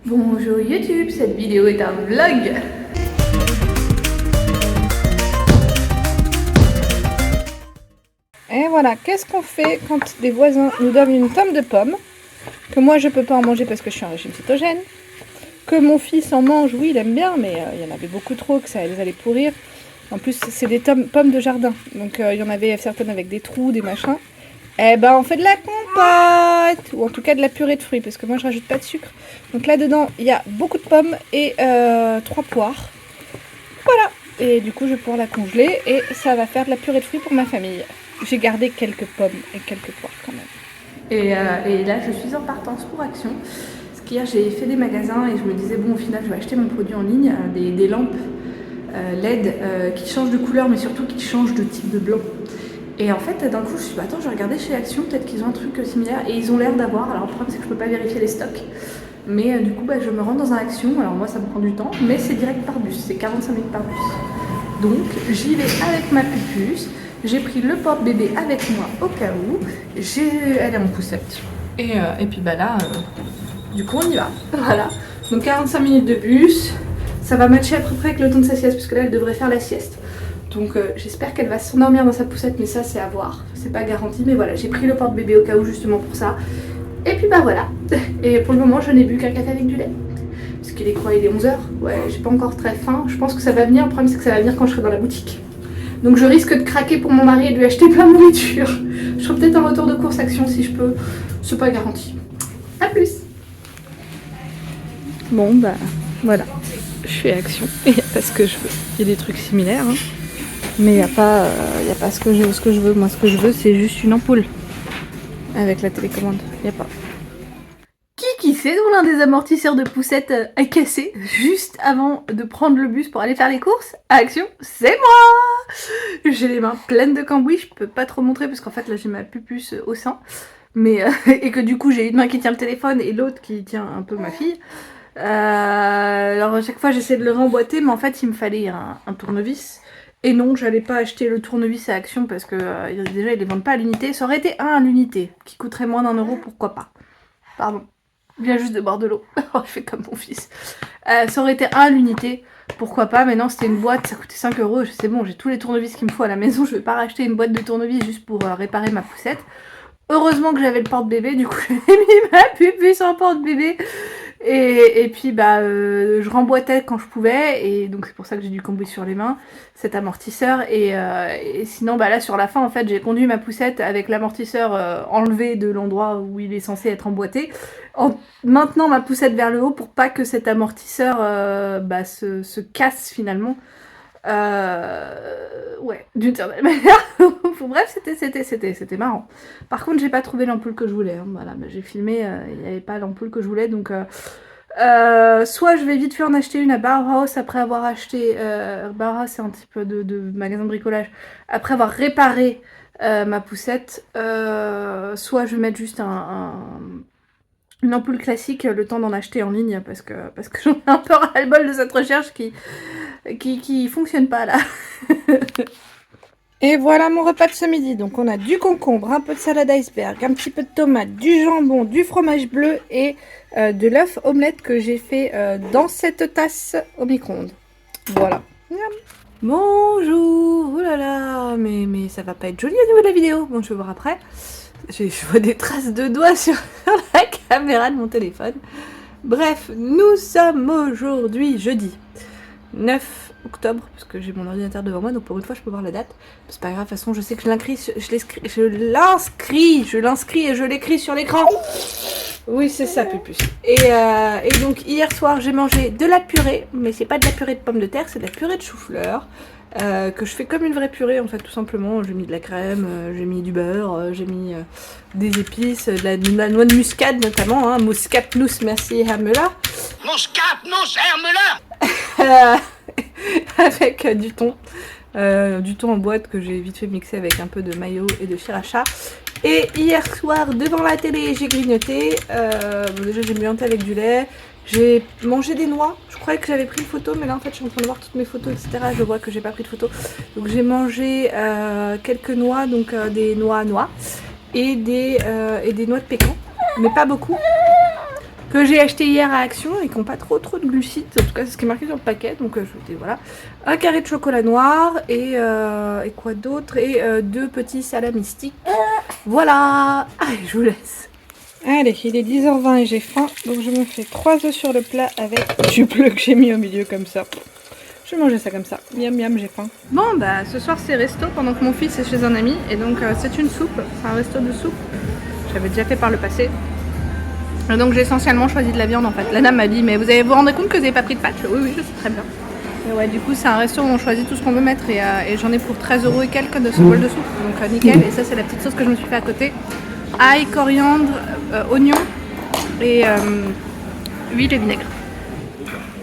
Bonjour YouTube, cette vidéo est un vlog. Et voilà, qu'est-ce qu'on fait quand des voisins nous donnent une tome de pommes, que moi je peux pas en manger parce que je suis en régime cétogène, que mon fils en mange, oui il aime bien, mais il y en avait beaucoup trop, que ça les allait pourrir. En plus c'est des pommes de jardin, donc il y en avait certaines avec des trous, des machins. Eh ben on fait de la compote, ou en tout cas de la purée de fruits, parce que moi je rajoute pas de sucre. Donc là dedans il y a beaucoup de pommes et 3 poires. Voilà, et du coup je vais pouvoir la congeler et ça va faire de la purée de fruits pour ma famille. J'ai gardé quelques pommes et quelques poires quand même. Et là je suis en partance pour Action. Parce qu'hier j'ai fait des magasins et je me disais bon au final je vais acheter mon produit en ligne, des lampes LED qui changent de couleur mais surtout qui changent de type de blanc. Et en fait d'un coup je me suis dit attends je vais regarder chez Action, peut-être qu'ils ont un truc similaire et ils ont l'air d'avoir. Alors le problème c'est que je peux pas vérifier les stocks. Mais du coup je me rends dans un Action, alors moi ça me prend du temps, mais c'est direct par bus, c'est 45 minutes par bus. Donc j'y vais avec ma pupuce, j'ai pris le porte-bébé avec moi au cas où, elle est en poussette. Et puis là, du coup on y va, voilà. Donc 45 minutes de bus, ça va matcher à peu près avec le temps de sa sieste, parce que là elle devrait faire la sieste. Donc j'espère qu'elle va s'endormir dans sa poussette, mais ça c'est à voir, c'est pas garanti. Mais voilà, j'ai pris le porte-bébé au cas où justement pour ça. Et puis voilà, et pour le moment je n'ai bu qu'un café avec du lait. Parce qu'il est quoi, il est 11h. Ouais, j'ai pas encore très faim. Je pense que ça va venir. Le problème, c'est que ça va venir quand je serai dans la boutique. Donc je risque de craquer pour mon mari et de lui acheter plein de nourriture. Je ferai peut-être un retour de course Action si je peux. C'est pas garanti. A plus. Bon bah voilà, je fais Action et il n'y a pas ce que je veux. Il y a des trucs similaires, hein. Mais il n'y a pas ce que je veux. Moi ce que je veux c'est juste une ampoule avec la télécommande. Il n'y a pas. Qui sait dont l'un des amortisseurs de poussette a cassé juste avant de prendre le bus pour aller faire les courses? Action, c'est moi! J'ai les mains pleines de cambouis, je peux pas trop montrer parce qu'en fait là j'ai ma pupuce au sein. Mais et que du coup j'ai une main qui tient le téléphone et l'autre qui tient un peu ma fille. Alors à chaque fois j'essaie de le remboîter, mais en fait il me fallait un tournevis. Et non, j'allais pas acheter le tournevis à Action parce que déjà ils les vendent pas à l'unité. Ça aurait été un à l'unité qui coûterait moins d'1 €, pourquoi pas. Pardon. Il vient juste de boire de l'eau. Je fais comme mon fils. Ça aurait été un à l'unité, pourquoi pas. Maintenant c'était une boîte, ça coûtait 5 €. C'est bon, j'ai tous les tournevis qu'il me faut à la maison. Je vais pas racheter une boîte de tournevis juste pour réparer ma poussette. Heureusement que j'avais le porte-bébé, du coup j'ai mis ma pupuce en porte-bébé. Et puis je remboîtais quand je pouvais, et donc c'est pour ça que j'ai du cambouis sur les mains, cet amortisseur. Et sinon là sur la fin en fait j'ai conduit ma poussette avec l'amortisseur enlevé de l'endroit où il est censé être emboîté, en maintenant ma poussette vers le haut pour pas que cet amortisseur se casse finalement. Ouais, d'une certaine manière. Bref, c'était marrant. Par contre, j'ai pas trouvé l'ampoule que je voulais. Hein. Voilà, j'ai filmé, il n'y avait pas l'ampoule que je voulais. Donc, soit je vais vite fait en acheter une à Bauhaus après avoir acheté. Bauhaus, c'est un type de magasin de bricolage. Après avoir réparé ma poussette, soit je vais mettre juste une ampoule classique le temps d'en acheter en ligne parce que j'en ai un peu ras-le-bol de cette recherche qui fonctionne pas là. Et voilà mon repas de ce midi. Donc on a du concombre, un peu de salade iceberg, un petit peu de tomate, du jambon, du fromage bleu et de l'œuf omelette que j'ai fait dans cette tasse au micro-ondes. Voilà. Bonjour, oh là là, mais ça va pas être joli au niveau de la vidéo. Bon, je vais voir après. Je vois des traces de doigts sur la caméra de mon téléphone. Bref, nous sommes aujourd'hui jeudi 9 octobre, parce que j'ai mon ordinateur devant moi, donc pour une fois je peux voir la date. C'est pas grave, de toute façon je sais que je l'inscris et je l'écris sur l'écran. Oui, c'est ça, pupuce. Et donc hier soir j'ai mangé de la purée, mais c'est pas de la purée de pommes de terre, c'est de la purée de chou-fleur. Que je fais comme une vraie purée en fait, tout simplement. J'ai mis de la crème, j'ai mis du beurre, j'ai mis des épices, de la noix de muscade notamment, hein, Muskatnuss, merci Herr Müller. Muskatnuss, Herr Müller. Avec du thon en boîte que j'ai vite fait mixer avec un peu de mayo et de sriracha. Et hier soir devant la télé j'ai grignoté, déjà j'ai bu un thé avec du lait. J'ai mangé des noix, je croyais que j'avais pris une photo, mais là en fait je suis en train de voir toutes mes photos, etc. Je vois que j'ai pas pris de photo. Donc j'ai mangé quelques noix, donc des noix à noix et des noix de pécan, mais pas beaucoup, que j'ai acheté hier à Action et qui n'ont pas trop de glucides. En tout cas, c'est ce qui est marqué sur le paquet. Donc, je dis voilà. Un carré de chocolat noir et quoi d'autre. Et 2 petits salamis sticks. Voilà. Allez, je vous laisse. Allez, il est 10h20 et j'ai faim. Donc, je me fais 3 œufs sur le plat avec du bleu que j'ai mis au milieu comme ça. Je vais manger ça comme ça. Miam miam, j'ai faim. Bon, bah, ce soir, c'est resto pendant que mon fils est chez un ami. Et donc, c'est une soupe. C'est un resto de soupe. J'avais déjà fait par le passé. Et donc j'ai essentiellement choisi de la viande en fait. La dame m'a dit mais vous allez vous rendre compte que vous n'avez pas pris de pâtes? Oui je sais très bien. Et ouais du coup c'est un resto où on choisit tout ce qu'on veut mettre et j'en ai pour 13 € et quelques de ce bol de soupe. Donc nickel. Et ça c'est la petite sauce que je me suis fait à côté. Ail, coriandre, oignon et huile et vinaigre.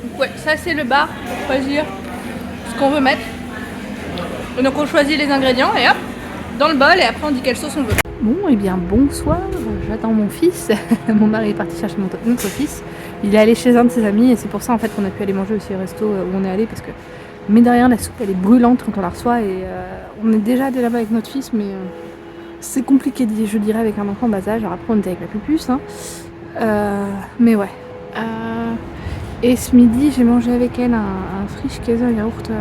Donc ouais ça c'est le bar pour choisir ce qu'on veut mettre. Et donc on choisit les ingrédients et hop dans le bol et après on dit quelle sauce on veut. Bon, et bien bonsoir, j'attends mon fils. Mon mari est parti chercher notre fils. Il est allé chez un de ses amis et c'est pour ça en fait qu'on a pu aller manger aussi au resto où on est allé parce que mais derrière la soupe elle est brûlante quand on la reçoit et on est déjà allé là-bas avec notre fils mais c'est compliqué je dirais avec un enfant bas âge. Alors après on était avec la pupuce hein. Mais ouais. Et ce midi j'ai mangé avec elle un Frischkäse, un yaourt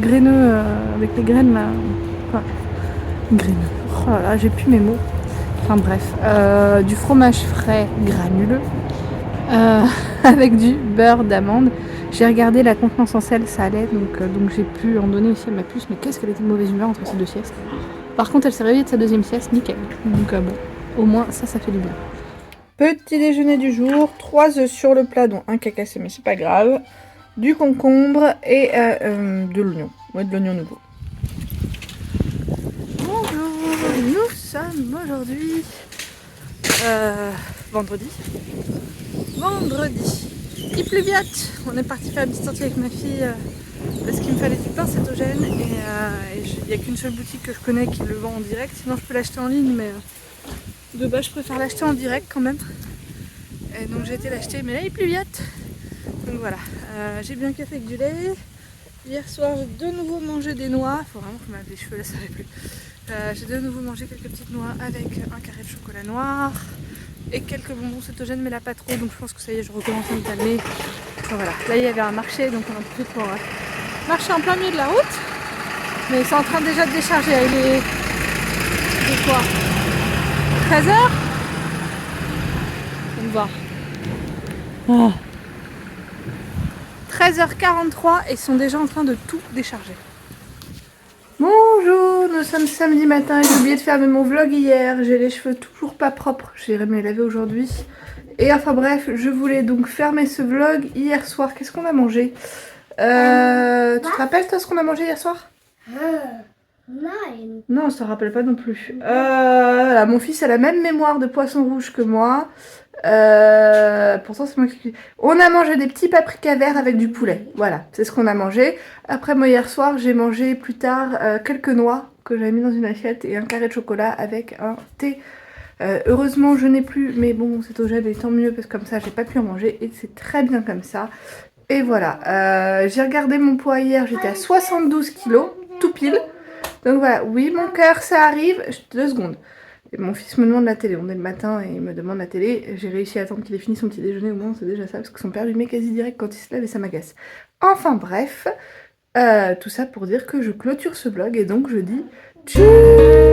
graineux avec les graines là. Enfin, graineux. Oh là là, j'ai plus mes mots. Enfin bref, du fromage frais granuleux avec du beurre d'amande. J'ai regardé la contenance en sel, ça allait, donc j'ai pu en donner aussi à ma puce. Mais qu'est-ce qu'elle était de mauvaise humeur entre ces 2 siestes. Par contre, elle s'est réveillée de sa 2e sieste, nickel. Donc bon, au moins ça fait du bien. Petit déjeuner du jour, 3 œufs sur le plat, dont un cacassé, mais c'est pas grave. Du concombre et de l'oignon. Ouais, de l'oignon nouveau. Bonjour, nous sommes aujourd'hui vendredi. Il pleuviote. On est parti faire une petite sortie avec ma fille parce qu'il me fallait du pain cétogène et il n'y a qu'une seule boutique que je connais qui le vend en direct. Sinon je peux l'acheter en ligne mais de base je préfère l'acheter en direct quand même. Et donc j'ai été l'acheter mais là il pleuviote. Donc voilà, j'ai bu un café avec du lait. Hier soir j'ai de nouveau mangé des noix. Faut vraiment que je me lave les cheveux là, ça va plus. J'ai de nouveau mangé quelques petites noix avec un carré de chocolat noir et quelques bonbons cétogènes mais là pas trop donc je pense que ça y est je recommence à me calmer. Donc voilà, là il y avait un marché donc on en profite pour marcher en plein milieu de la route mais c'est en train déjà de décharger. Il est quoi 13h. On va voir. 13h43 et ils sont déjà en train de tout décharger. Bonjour, nous sommes samedi matin et j'ai oublié de faire mon vlog hier. J'ai les cheveux toujours pas propres, j'irai me les laver aujourd'hui. Et enfin bref, je voulais donc fermer ce vlog hier soir. Qu'est-ce qu'on a mangé tu te rappelles toi ce qu'on a mangé hier soir? Non, on se rappelle pas non plus. Là, mon fils a la même mémoire de poisson rouge que moi. Pourtant c'est moi qui... On a mangé des petits paprikas verts avec du poulet. Voilà, c'est ce qu'on a mangé. Après moi hier soir j'ai mangé plus tard quelques noix que j'avais mis dans une assiette et un carré de chocolat avec un thé. Heureusement je n'ai plus, mais bon c'est au gel et tant mieux parce que comme ça j'ai pas pu en manger et c'est très bien comme ça. Et voilà, j'ai regardé mon poids hier, j'étais à 72 kg, tout pile. Donc voilà, oui mon cœur ça arrive, 2 secondes. Et mon fils me demande la télé, on est le matin et il me demande la télé. J'ai réussi à attendre qu'il ait fini son petit déjeuner, au moins c'est déjà ça, parce que son père lui met quasi direct quand il se lève et ça m'agace. Enfin bref, tout ça pour dire que je clôture ce vlog et donc je dis tchuss.